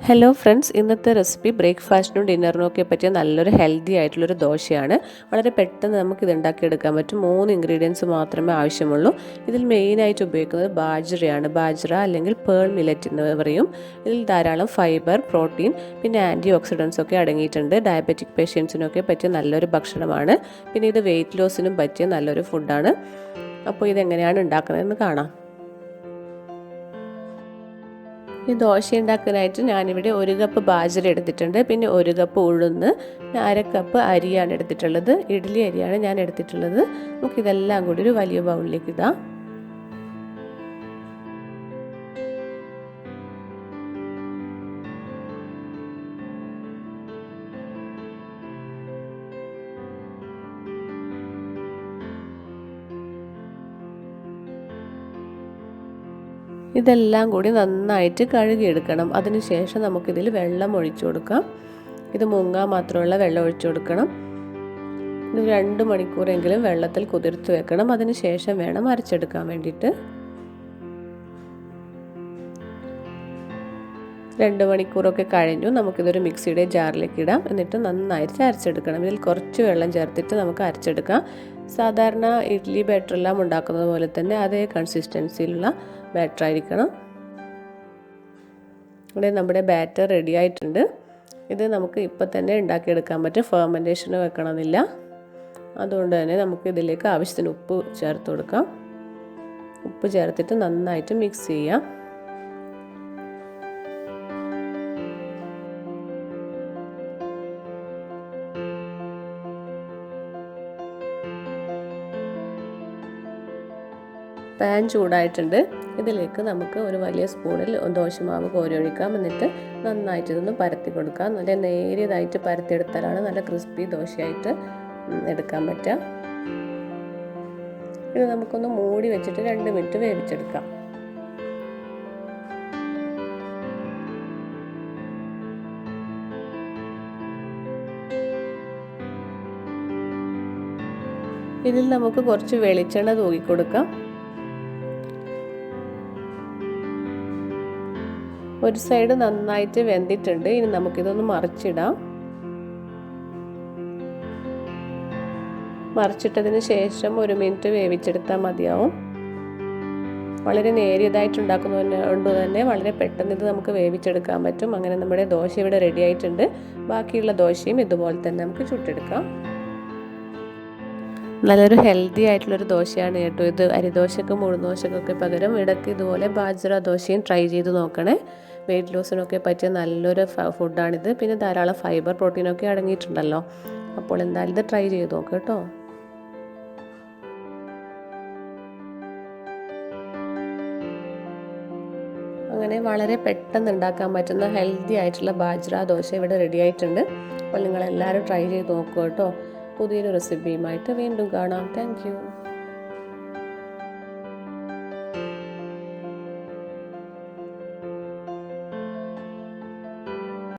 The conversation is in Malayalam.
ഹലോ ഫ്രണ്ട്സ്, ഇന്നത്തെ റെസിപ്പി ബ്രേക്ക്ഫാസ്റ്റിനും ഡിന്നറിനും ഒക്കെ പറ്റിയ നല്ലൊരു ഹെൽത്തി ആയിട്ടുള്ളൊരു ദോശയാണ്. വളരെ പെട്ടെന്ന് നമുക്കിത് ഉണ്ടാക്കിയെടുക്കാൻ പറ്റും. 3 ഇൻഗ്രീഡിയൻസ് മാത്രമേ ആവശ്യമുള്ളൂ. ഇതിൽ മെയിനായിട്ട് ഉപയോഗിക്കുന്നത് ബാജ്രയാണ്. ബാജ്ര അല്ലെങ്കിൽ പേൾ മില്ലറ്റ് എന്ന് പറയും. ഇതിൽ ധാരാളം ഫൈബർ, പ്രോട്ടീൻ, പിന്നെ ആൻറ്റി ഓക്സിഡൻസ് ഒക്കെ അടങ്ങിയിട്ടുണ്ട്. ഡയബറ്റിക് പേഷ്യൻസിനൊക്കെ പറ്റിയ നല്ലൊരു ഭക്ഷണമാണ്. പിന്നെ ഇത് വെയിറ്റ് ലോസിനും പറ്റിയ നല്ലൊരു ഫുഡാണ്. അപ്പോൾ ഇതെങ്ങനെയാണ് ഉണ്ടാക്കുന്നതെന്ന് കാണാം. ഈ ദോശ ഉണ്ടാക്കാനായിട്ട് ഞാനിവിടെ 1 കപ്പ് ബാജ്ര എടുത്തിട്ടുണ്ട്. പിന്നെ 1 കപ്പ് ഉഴുന്ന്, 1/2 കപ്പ് അരിയാണ് എടുത്തിട്ടുള്ളത്. ഇഡ്ഡലി അരിയാണ് ഞാൻ എടുത്തിട്ടുള്ളത്. നമുക്കിതെല്ലാം കൂടി ഒരു വലിയ ബൗളിലേക്ക് ഇടാം. ഇതെല്ലാം കൂടി നന്നായിട്ട് കഴുകിയെടുക്കണം. അതിനുശേഷം നമുക്കിതിൽ വെള്ളം ഒഴിച്ചു കൊടുക്കാം. ഇത് മുങ്ങാൻ മാത്രമുള്ള വെള്ളം ഒഴിച്ചു കൊടുക്കണം. ഇത് 2 മണിക്കൂറെങ്കിലും വെള്ളത്തിൽ കുതിർത്ത് വെക്കണം. അതിനുശേഷം വേണം അരച്ചെടുക്കാൻ വേണ്ടിയിട്ട്. 2 മണിക്കൂറൊക്കെ കഴിഞ്ഞു. നമുക്കിതൊരു മിക്സിയുടെ ജാറിലേക്ക് ഇടാം. എന്നിട്ട് നന്നായിട്ട് അരച്ചെടുക്കണം. ഇതിൽ കുറച്ച് വെള്ളം ചേർത്തിട്ട് നമുക്ക് അരച്ചെടുക്കാം. സാധാരണ ഇഡ്ഡലി ബാറ്ററെല്ലാം ഉണ്ടാക്കുന്നത് പോലെ തന്നെ അതേ കൺസിസ്റ്റൻസിയിലുള്ള ബാറ്റർ ആയിരിക്കണം. ഇവിടെ നമ്മുടെ ബാറ്റർ റെഡി ആയിട്ടുണ്ട്. ഇത് നമുക്ക് ഇപ്പം തന്നെ ഉണ്ടാക്കിയെടുക്കാൻ പറ്റും. ഫെർമെൻറ്റേഷന് വെക്കണമെന്നില്ല. അതുകൊണ്ട് തന്നെ നമുക്ക് ഇതിലേക്ക് ആവശ്യത്തിന് ഉപ്പ് ചേർത്ത് കൊടുക്കാം. ഉപ്പ് ചേർത്തിട്ട് നന്നായിട്ട് മിക്സ് ചെയ്യാം. പാൻ ചൂടായിട്ടുണ്ട്. ഇതിലേക്ക് നമുക്ക് ഒരു വലിയ സ്പൂണിൽ ദോശമാവ് കോരിയൊഴിക്കാം. എന്നിട്ട് നന്നായിട്ട് ഇതൊന്ന് പരത്തി കൊടുക്കാം. നല്ല നേരിയതായിട്ട് പരത്തിയെടുത്താലാണ് നല്ല ക്രിസ്പി ദോശയായിട്ട് എടുക്കാൻ പറ്റുക. ഇത് നമുക്കൊന്ന് മൂടി വെച്ചിട്ട് 2 മിനിറ്റ് വേവിച്ചെടുക്കാം. ഇതിൽ നമുക്ക് കുറച്ച് വെളിച്ചെണ്ണ തൂക്കി കൊടുക്കാം. ഒരു സൈഡ് നന്നായിട്ട് വെന്തിട്ടുണ്ട്. ഇനി നമുക്കിതൊന്ന് മറിച്ചിടാം. മറിച്ചിട്ടതിന് ശേഷം 1 മിനിറ്റ് വേവിച്ചെടുത്താൽ മതിയാവും. വളരെ നേരിയതായിട്ട് ഉണ്ടാക്കുന്നതുകൊണ്ട് തന്നെ വളരെ പെട്ടെന്ന് ഇത് നമുക്ക് വേവിച്ചെടുക്കാൻ പറ്റും. അങ്ങനെ നമ്മുടെ ദോശ ഇവിടെ റെഡി ആയിട്ടുണ്ട്. ബാക്കിയുള്ള ദോശയും ഇതുപോലെ തന്നെ നമുക്ക് ചുട്ടെടുക്കാം. നല്ലൊരു ഹെൽത്തി ആയിട്ടുള്ളൊരു ദോശയാണ് കേട്ടോ ഇത്. അരിദോശക്കും ഉഴുന്നുദോശക്കൊക്കെ പകരം ഇടയ്ക്ക് ഇതുപോലെ ബാജ്ര ദോശയും ട്രൈ ചെയ്ത് നോക്കണേ. വെയിറ്റ് ലോസിനൊക്കെ പറ്റിയ നല്ലൊരു ഫുഡാണിത്. പിന്നെ ധാരാളം ഫൈബർ, പ്രോട്ടീനൊക്കെ അടങ്ങിയിട്ടുണ്ടല്ലോ. അപ്പോൾ എന്തായാലും ഇത് ട്രൈ ചെയ്ത് നോക്കാം കേട്ടോ. അങ്ങനെ വളരെ പെട്ടെന്ന് ഉണ്ടാക്കാൻ പറ്റുന്ന ഹെൽത്തി ആയിട്ടുള്ള ബാജ്ര ദോശ ഇവിടെ റെഡി ആയിട്ടുണ്ട്. അപ്പോൾ നിങ്ങളെല്ലാവരും ട്രൈ ചെയ്ത് നോക്കുക കേട്ടോ. പുതിയൊരു റെസിപ്പിയുമായിട്ട് വീണ്ടും കാണാം. Thank you.